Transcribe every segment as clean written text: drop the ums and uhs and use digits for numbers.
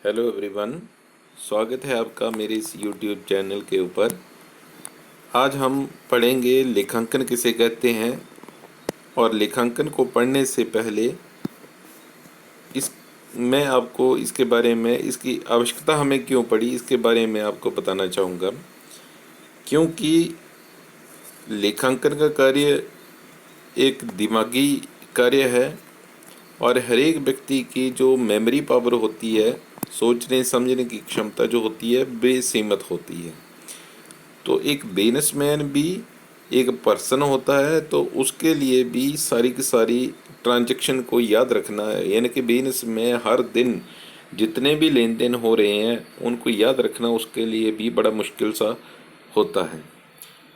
Hello everyone, स्वागत है आपका मेरे इस यूट्यूब चैनल के ऊपर। आज हम पढ़ेंगे लेखांकन किसे कहते हैं और लेखांकन को पढ़ने से पहले इस मैं आपको इसके बारे में, इसकी आवश्यकता हमें क्यों पड़ी, इसके बारे में आपको बताना चाहूँगा। क्योंकि लेखांकन का कार्य एक दिमागी कार्य है और हर एक व्यक्ति की जो मेमोरी पावर होती है, सोचने समझने की क्षमता जो होती है, बेसीमित होती है। तो एक बिजनेसमैन भी एक पर्सन होता है, तो उसके लिए भी सारी की सारी ट्रांजैक्शन को याद रखना है। यानी कि बिजनेस में हर दिन जितने भी लेन देन हो रहे हैं उनको याद रखना उसके लिए भी बड़ा मुश्किल सा होता है।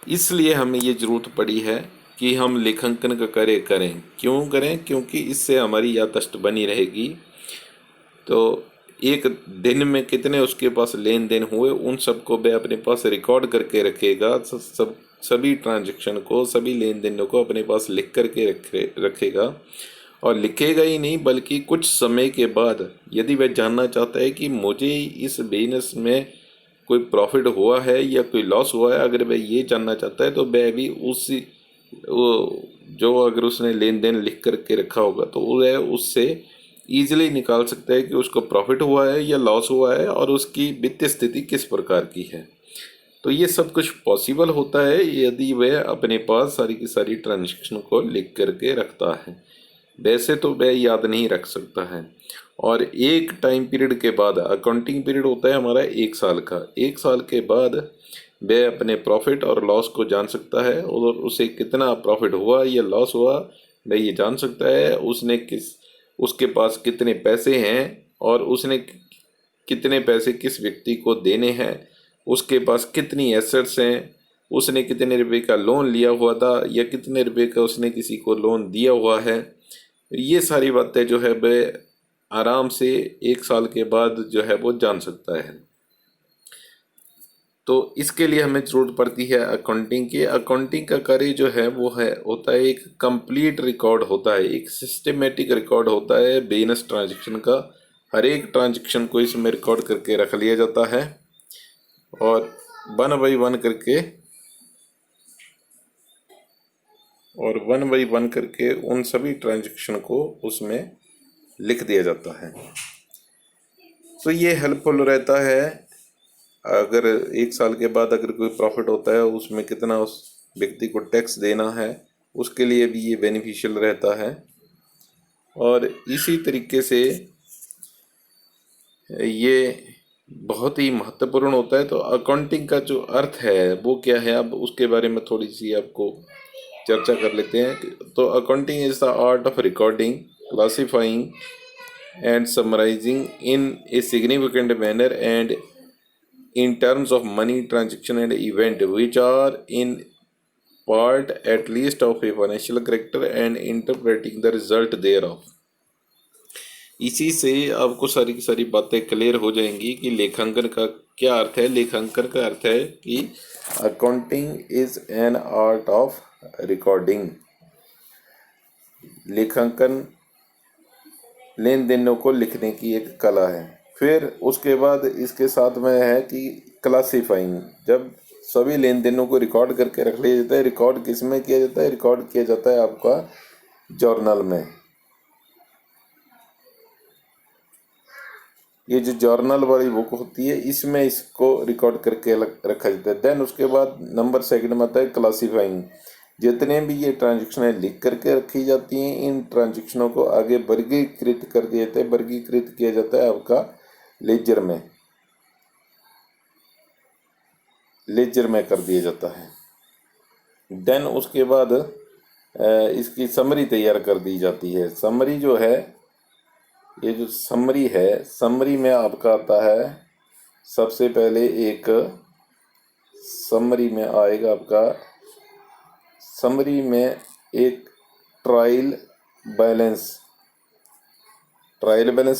इसलिए हमें ये ज़रूरत पड़ी है कि हम लेखांकन का कार्य करें। क्यों करें? क्योंकि इससे हमारी याददाश्त बनी रहेगी। तो एक दिन में कितने उसके पास लेन देन हुए उन सबको वह अपने पास रिकॉर्ड करके रखेगा। सभी ट्रांजैक्शन को, सभी लेन देनों को अपने पास लिख करके रखेगा। और लिखेगा ही नहीं, बल्कि कुछ समय के बाद यदि वह जानना चाहता है कि मुझे इस बिजनेस में कोई प्रॉफिट हुआ है या कोई लॉस हुआ है, अगर वह ये जानना चाहता है तो वह भी उसी जो अगर उसने लेन देन लिख करके रखा होगा तो वह उससे ईजिली निकाल सकता है कि उसको प्रॉफिट हुआ है या लॉस हुआ है और उसकी वित्तीय स्थिति किस प्रकार की है। तो ये सब कुछ पॉसिबल होता है यदि वह अपने पास सारी की सारी ट्रांजैक्शन को लिख करके रखता है। वैसे तो वह याद नहीं रख सकता है। और एक टाइम पीरियड के बाद, अकाउंटिंग पीरियड होता है हमारा 1 साल का, 1 साल के बाद वह अपने प्रॉफिट और लॉस को जान सकता है और उसे कितना प्रॉफिट हुआ या लॉस हुआ वह ये जान सकता है। उसके पास कितने पैसे हैं और उसने कितने पैसे किस व्यक्ति को देने हैं, उसके पास कितनी एसेट्स हैं, उसने कितने रुपए का लोन लिया हुआ था या कितने रुपए का उसने किसी को लोन दिया हुआ है। ये सारी बातें जो है वह आराम से 1 साल के बाद जो है वो जान सकता है। तो इसके लिए हमें ज़रूरत पड़ती है अकाउंटिंग की। अकाउंटिंग का कार्य जो है वो होता है एक कंप्लीट रिकॉर्ड होता है, एक सिस्टमेटिक रिकॉर्ड होता है बिजनेस ट्रांजैक्शन का। हर एक ट्रांजैक्शन को इसमें रिकॉर्ड करके रख लिया जाता है और वन बाई वन करके उन सभी ट्रांजैक्शन को उसमें लिख दिया जाता है। तो ये हेल्पफुल रहता है। अगर 1 साल के बाद अगर कोई प्रॉफिट होता है उसमें कितना उस व्यक्ति को टैक्स देना है, उसके लिए भी ये बेनिफिशियल रहता है। और इसी तरीके से ये बहुत ही महत्वपूर्ण होता है। तो अकाउंटिंग का जो अर्थ है वो क्या है, अब उसके बारे में थोड़ी सी आपको चर्चा कर लेते हैं। तो accounting is the art of recording, classifying and summarising in a significant manner and in terms of money transaction and event which are in part at least of a financial character and interpreting the result thereof। इसी से आपको सारी की सारी बातें clear हो जाएंगी कि लेखांकन का क्या अर्थ है। लेखांकन का अर्थ है कि accounting is an art of recording. लेखांकन लेन देनों को लिखने की एक कला है। फिर उसके बाद इसके साथ में है कि क्लासीफाइंग, जब सभी लेन देनों को रिकॉर्ड करके रख लिया जाता है। रिकॉर्ड किस में किया जाता है? रिकॉर्ड किया जाता है आपका जर्नल में। ये जो जर्नल वाली बुक होती है इसमें इसको रिकॉर्ड करके रखा जाता है। देन उसके बाद नंबर सेकंड में आता है क्लासीफाइंग। जितने भी ये ट्रांजेक्शनें लिख करके रखी जाती हैं, इन ट्रांजेक्शनों को आगे वर्गीकृत कर दिया जाता है। वर्गीकृत किया जाता है आपका लेजर में कर दिया जाता है। देन उसके बाद इसकी समरी तैयार कर दी जाती है। समरी जो है, ये जो समरी है, समरी में आपका आता है सबसे पहले एक समरी में आएगा आपका, समरी में एक ट्रायल बैलेंस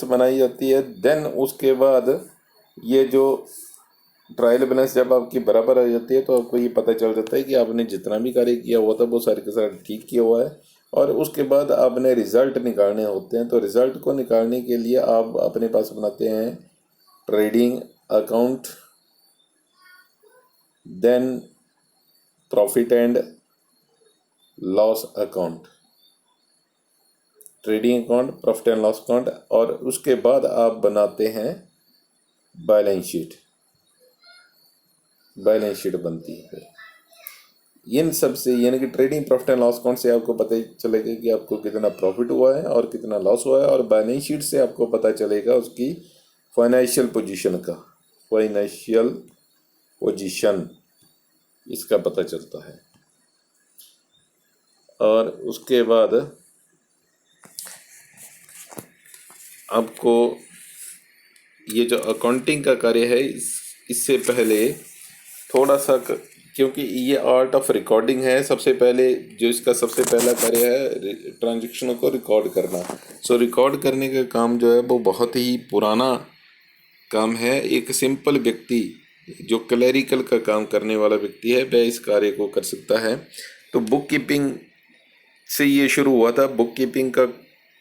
बनाई जाती है। देन उसके बाद ये जो ट्रायल बैलेंस जब आपकी बराबर आ जाती है तो आपको ये पता चल जाता है कि आपने जितना भी कार्य किया हुआ था वो सारे के सारे ठीक किया हुआ है। और उसके बाद आपने रिजल्ट निकालने होते हैं। तो रिजल्ट को निकालने के लिए आप अपने पास बनाते हैं trading account, then profit and loss account, trading account, profit and loss account, और उसके बाद आप बनाते हैं बैलेंस शीट। बैलेंस शीट बनती है। इन सब से यानी कि trading, profit and loss account से आपको पता चलेगा कि आपको कितना प्रॉफिट हुआ है और कितना लॉस हुआ है, और बैलेंस शीट से आपको पता चलेगा उसकी फाइनेंशियल पोजीशन का, फाइनेंशियल पोजीशन इसका पता चलता है। और उसके बाद आपको ये जो अकाउंटिंग का कार्य है इससे पहले थोड़ा सा क्योंकि ये आर्ट ऑफ रिकॉर्डिंग है, सबसे पहले जो इसका सबसे पहला कार्य है ट्रांजैक्शनों को रिकॉर्ड करना। सो रिकॉर्ड करने का काम जो है वो बहुत ही पुराना काम है। एक सिंपल व्यक्ति जो क्लरिकल का काम करने वाला व्यक्ति है वह इस कार्य को कर सकता है। तो बुक कीपिंग से ये शुरू हुआ था। बुक कीपिंग का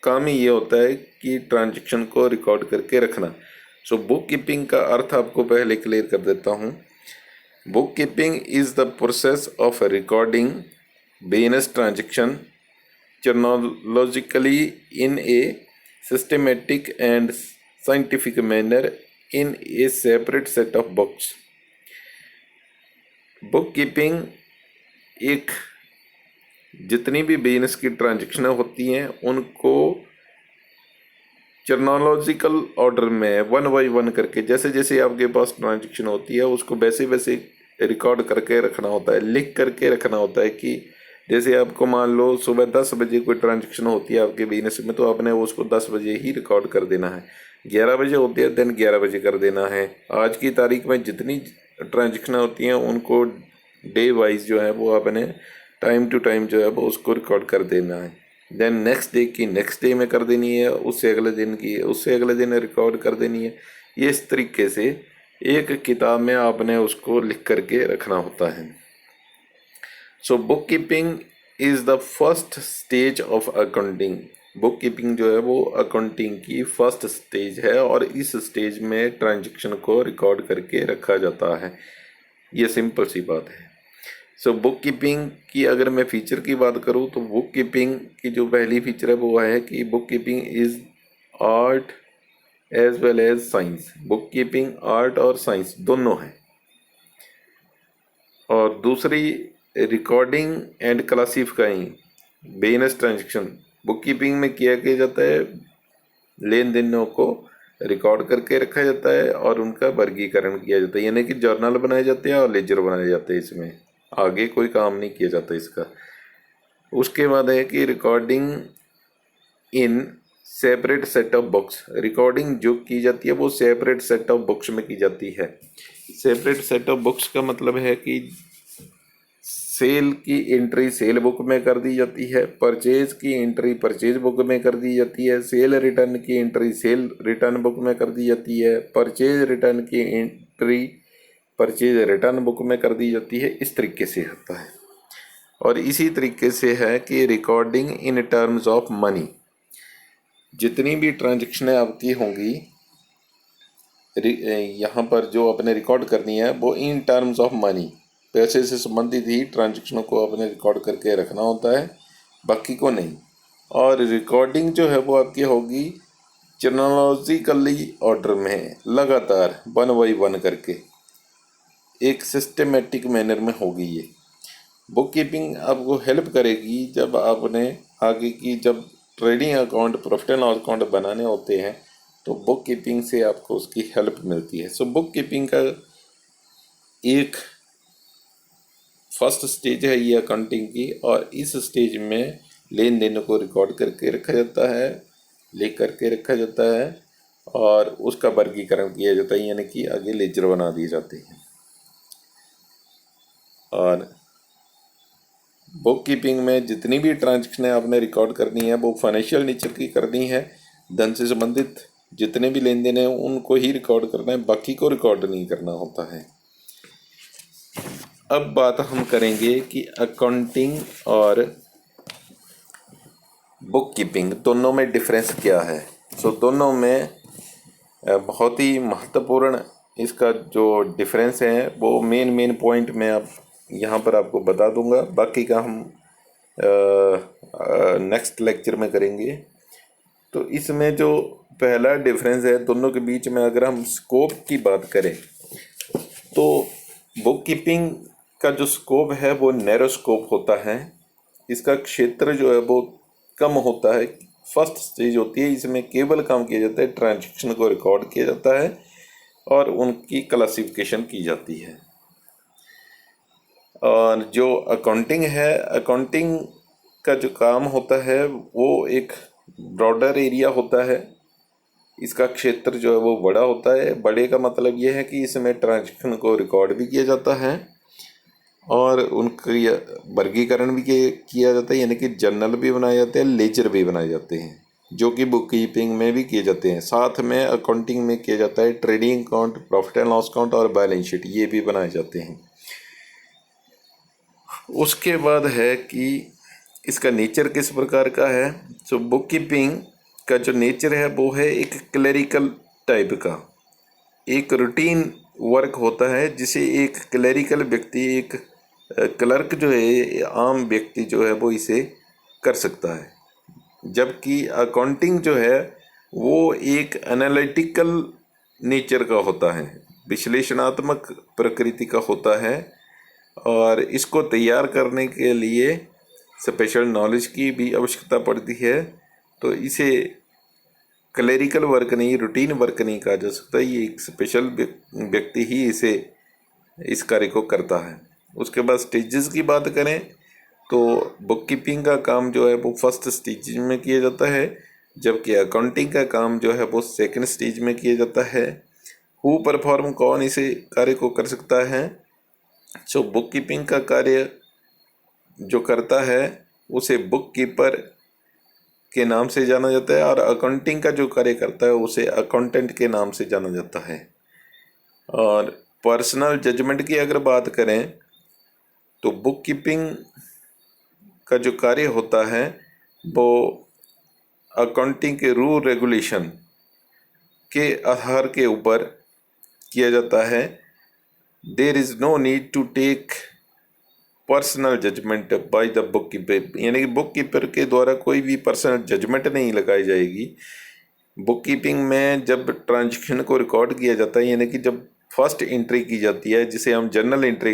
काम ही ये होता है कि ट्रांजैक्शन को रिकॉर्ड करके रखना। सो बुक कीपिंग का अर्थ आपको पहले क्लियर कर देता हूँ। Book keeping is the process of recording business transaction chronologically in a systematic and scientific manner in a separate set of books. Book keeping एक जितनी भी बिजनेस की ट्रांजैक्शन होती हैं उनको चर्नोलॉजिकल ऑर्डर में वन बाई वन करके, जैसे जैसे आपके पास ट्रांजैक्शन होती है उसको वैसे वैसे रिकॉर्ड करके रखना होता है, लिख करके रखना होता है। कि जैसे आपको मान लो सुबह 10 बजे कोई ट्रांजैक्शन होती है आपके बिजनेस में, तो आपने उसको 10 बजे ही रिकॉर्ड कर देना है। 11 बजे होती है दिन 11 बजे कर देना है। आज की तारीख में जितनी ट्रांजैक्शन होती हैं उनको डे वाइज जो है वो आपने टाइम टू टाइम जो है वो उसको रिकॉर्ड कर देना है। देन नेक्स्ट डे की नेक्स्ट डे में कर देनी है, उससे अगले दिन की उससे अगले दिन रिकॉर्ड कर देनी है। ये इस तरीके से एक किताब में आपने उसको लिख करके रखना होता है। So book keeping is the first stage of accounting. Book keeping जो है वो अकाउंटिंग की फर्स्ट स्टेज है और इस स्टेज में ट्रांजैक्शन को रिकॉर्ड करके रखा जाता है। ये सिंपल सी बात है। सो बुक कीपिंग की अगर मैं फीचर की बात करूँ तो बुक कीपिंग की जो पहली फीचर है वो है कि book keeping is art as well as science. Book keeping art और साइंस दोनों है। और दूसरी recording and classifying business transaction. Book keeping में किया जाता है, लेन देनों को रिकॉर्ड करके रखा जाता है और उनका वर्गीकरण किया जाता है, यानी कि जर्नल बनाए जाते हैं और लेजर बनाए जाते हैं। इसमें आगे कोई काम नहीं किया जाता इसका। उसके बाद है कि recording in separate set of books. Recording जो की जाती है वो सेपरेट सेट ऑफ बुक्स में की जाती है। सेपरेट सेट ऑफ बुक्स का मतलब है कि सेल की एंट्री सेल बुक में कर दी जाती है, परचेज की एंट्री परचेज बुक में कर दी जाती है, सेल रिटर्न की एंट्री सेल रिटर्न बुक में कर दी जाती है, परचेज रिटर्न की एंट्री परचेज रिटर्न बुक में कर दी जाती है। इस तरीके से होता है। और इसी तरीके से है कि recording in terms of money. जितनी भी ट्रांजैक्शनें आपकी होंगी यहाँ पर जो आपने रिकॉर्ड करनी है वो इन टर्म्स ऑफ मनी, पैसे से संबंधित ही ट्रांजैक्शनों को आपने रिकॉर्ड करके रखना होता है, बाकी को नहीं। और रिकॉर्डिंग जो है वो आपकी होगी चरोनोलॉजिकली ऑर्डर में, लगातार वन बाई वन करके एक सिस्टमेटिक मैनर में होगी। ये बुक कीपिंग आपको हेल्प करेगी जब आपने आगे की जब trading account profit and loss account बनाने होते हैं तो बुक कीपिंग से आपको उसकी हेल्प मिलती है। सो बुक कीपिंग का एक फर्स्ट स्टेज है ये अकाउंटिंग की, और इस स्टेज में लेन देन को रिकॉर्ड करके रखा जाता है, लिख करके रखा जाता है और उसका वर्गीकरण किया जाता है, यानी कि आगे लेजर बना दिए जाते हैं। और बुक कीपिंग में जितनी भी ट्रांजैक्शन आपने रिकॉर्ड करनी है वो फाइनेंशियल नेचर की करनी है। धन से संबंधित जितने भी लेन देन हैं उनको ही रिकॉर्ड करना है, बाकी को रिकॉर्ड नहीं करना होता है। अब बात हम करेंगे कि अकाउंटिंग और बुक कीपिंग दोनों में डिफरेंस क्या है। सो दोनों में बहुत ही महत्वपूर्ण इसका जो डिफरेंस है वो मेन पॉइंट मैं अब यहाँ पर आपको बता दूंगा, बाकी का हम नेक्स्ट लेक्चर में करेंगे। तो इसमें जो पहला डिफरेंस है दोनों के बीच में, अगर हम स्कोप की बात करें तो बुक कीपिंग का जो स्कोप है वो नैरो स्कोप होता है। इसका क्षेत्र जो है वो कम होता है। फर्स्ट स्टेज होती है, इसमें केवल काम किया जाता है, ट्रांजैक्शन को रिकॉर्ड किया जाता है और उनकी क्लासिफिकेशन की जाती है। और जो अकाउंटिंग है, अकाउंटिंग का जो काम होता है वो एक ब्रॉडर एरिया होता है। इसका क्षेत्र जो है वो बड़ा होता है। बड़े का मतलब ये है कि इसमें ट्रांजैक्शन को रिकॉर्ड भी किया जाता है और उनकी वर्गीकरण भी किया जाता है, यानी कि जर्नल भी बनाए जाते हैं, लेजर भी बनाए जाते हैं, जो कि बुक कीपिंग में भी किए जाते हैं। साथ में अकाउंटिंग में किया जाता है trading account, profit and loss account और बैलेंस शीट, ये भी बनाए जाते हैं। उसके बाद है कि इसका नेचर किस प्रकार का है। तो बुक कीपिंग का जो नेचर है वो है एक क्लरिकल टाइप का, एक रूटीन वर्क होता है जिसे एक क्लरिकल व्यक्ति, एक क्लर्क जो है, आम व्यक्ति जो है वो इसे कर सकता है। जबकि अकाउंटिंग जो है वो एक एनालिटिकल नेचर का होता है, विश्लेषणात्मक प्रकृति का होता है और इसको तैयार करने के लिए स्पेशल नॉलेज की भी आवश्यकता पड़ती है। तो इसे क्लरिकल वर्क नहीं, रूटीन वर्क नहीं कहा जा सकता, ये एक स्पेशल व्यक्ति ही इस कार्य को करता है। उसके बाद स्टेजेस की बात करें तो बुक कीपिंग का काम जो है वो फर्स्ट स्टेज में किया जाता है, जबकि अकाउंटिंग का काम जो है वो सेकंड स्टेज में किया जाता है। हु परफॉर्म, कौन इसे कार्य को कर सकता है। सो बुक कीपिंग का कार्य जो करता है उसे बुक कीपर के नाम से जाना जाता है और अकाउंटिंग का जो कार्य करता है उसे अकाउंटेंट के नाम से जाना जाता है। और पर्सनल जजमेंट की अगर बात करें तो बुक कीपिंग का जो कार्य होता है वो अकाउंटिंग के रूल रेगुलेशन के आधार के ऊपर किया जाता है। There is no need to take personal judgement by the book keeper, यानी कि बुक कीपर के द्वारा कोई भी पर्सनल जजमेंट नहीं लगाई जाएगी। बुक कीपिंग में जब ट्रांजैक्शन को रिकॉर्ड किया जाता है, यानी कि जब फर्स्ट एंट्री की जाती है जिसे हम जर्नल एंट्री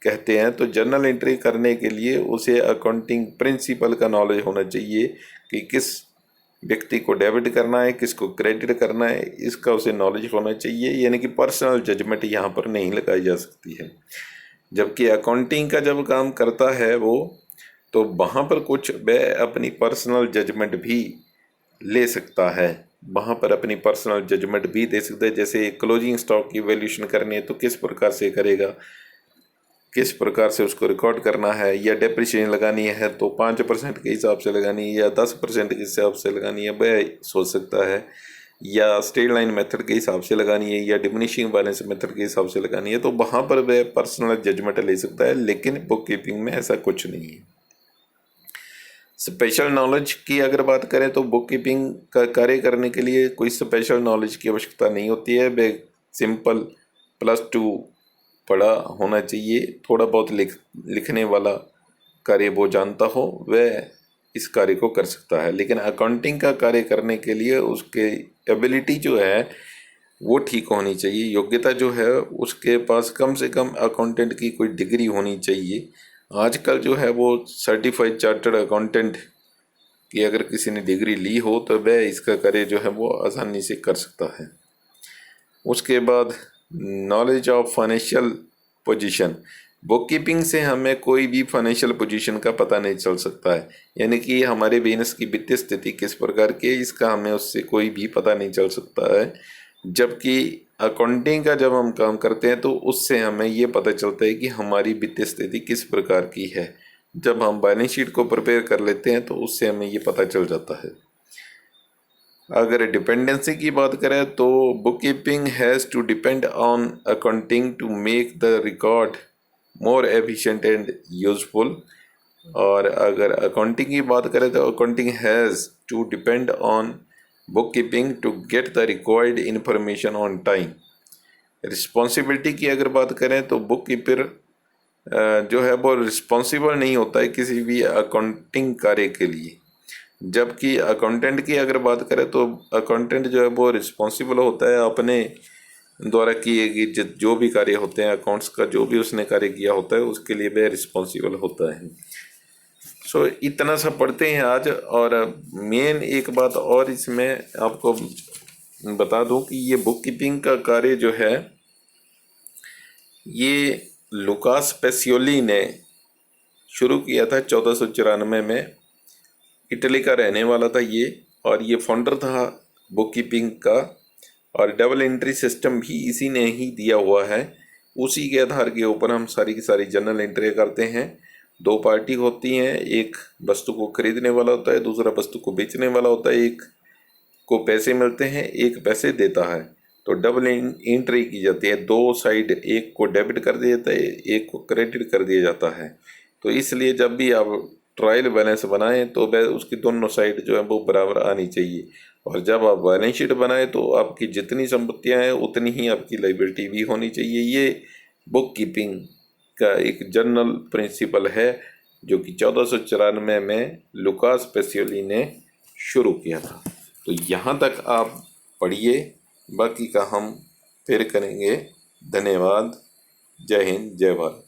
कहते हैं, तो जर्नल एंट्री करने के लिए उसे अकाउंटिंग प्रिंसिपल का नॉलेज होना चाहिए कि किस व्यक्ति को डेबिट करना है, किसको क्रेडिट करना है, इसका उसे नॉलेज होना चाहिए। यानी कि पर्सनल जजमेंट यहाँ पर नहीं लगाई जा सकती है। जबकि अकाउंटिंग का जब काम करता है वो, तो वहाँ पर कुछ वह अपनी पर्सनल जजमेंट भी ले सकता है, वहाँ पर अपनी पर्सनल जजमेंट भी दे सकता है। जैसे क्लोजिंग स्टॉक की वैल्यूएशन करनी है तो किस प्रकार से करेगा, किस प्रकार से उसको रिकॉर्ड करना है, या डेप्रिसिएशन लगानी है तो 5% के हिसाब से लगानी है या 10% के हिसाब से लगानी है, वह सोच सकता है, या स्ट्रेट लाइन मेथड के हिसाब से लगानी है या डिमिनिशिंग बैलेंस मेथड के हिसाब से लगानी है, तो वहाँ पर वह पर्सनल जजमेंट ले सकता है। लेकिन बुक कीपिंग में ऐसा कुछ नहीं है। स्पेशल नॉलेज की अगर बात करें तो बुक कीपिंग का कार्य करने के लिए कोई स्पेशल नॉलेज की आवश्यकता नहीं होती है। वह सिंपल +2 पढ़ा होना चाहिए, थोड़ा बहुत लिखने वाला कार्य वो जानता हो, वह इस कार्य को कर सकता है। लेकिन अकाउंटिंग का कार्य करने के लिए उसके एबिलिटी जो है वो ठीक होनी चाहिए, योग्यता जो है उसके पास कम से कम अकाउंटेंट की कोई डिग्री होनी चाहिए। आजकल जो है वो सर्टिफाइड चार्टर्ड अकाउंटेंट की अगर किसी ने डिग्री ली हो तो वह इसका कार्य जो है वो आसानी से कर सकता है। उसके बाद knowledge of financial position, book keeping से हमें कोई भी फाइनेंशियल पोजीशन का पता नहीं चल सकता है, यानी कि हमारे बिजनेस की वित्तीय स्थिति किस प्रकार की है इसका हमें उससे कोई भी पता नहीं चल सकता है। जबकि अकाउंटिंग का जब हम काम करते हैं तो उससे हमें ये पता चलता है कि हमारी वित्तीय स्थिति किस प्रकार की है। जब हम बैलेंस शीट को प्रिपेयर कर लेते हैं तो उससे हमें ये पता चल जाता है। अगर डिपेंडेंसी की बात करें तो book keeping has to depend on accounting to make the record more efficient and useful. और अगर अकाउंटिंग की बात करें तो accounting has to depend on book keeping to get the required information on time. Responsibility की अगर बात करें तो बुक कीपर जो है वो रिस्पॉन्सिबल नहीं होता है किसी भी अकाउंटिंग कार्य के लिए, जबकि अकाउंटेंट की अगर बात करें तो अकाउंटेंट जो है वो रिस्पॉन्सिबल होता है अपने द्वारा किए गए जो भी कार्य होते हैं, अकाउंट्स का जो भी उसने कार्य किया होता है उसके लिए वह रिस्पॉन्सिबल होता है। सो इतना सा पढ़ते हैं आज। और मेन एक बात और इसमें आपको बता दूं कि ये बुक कीपिंग का कार्य जो है ये लुकास पेसियोली ने शुरू किया था 1494 में। इटली का रहने वाला था ये, और ये फाउंडर था बुक कीपिंग का। और डबल एंट्री सिस्टम भी इसी ने ही दिया हुआ है। उसी के आधार के ऊपर हम सारी की सारी जर्नल एंट्री करते हैं। दो पार्टी होती हैं, एक वस्तु को खरीदने वाला होता है, दूसरा वस्तु को बेचने वाला होता है। एक को पैसे मिलते हैं, एक पैसे देता है। तो डबल एंट्री की जाती है, दो साइड, एक को डेबिट कर दिया जाता है, एक को क्रेडिट कर दिया जाता है। तो इसलिए जब भी आप ट्रायल बैलेंस बनाएं तो वह उसकी दोनों साइड जो है वो बराबर आनी चाहिए। और जब आप बैलेंस शीट बनाएं तो आपकी जितनी संपत्तियां हैं उतनी ही आपकी लाइबिलिटी भी होनी चाहिए। ये बुक कीपिंग का एक जनरल प्रिंसिपल है जो कि 1494 में लुकास पेसियोली ने शुरू किया था। तो यहाँ तक आप पढ़िए, बाकी का हम फिर करेंगे। धन्यवाद। जय हिंद, जय भारत।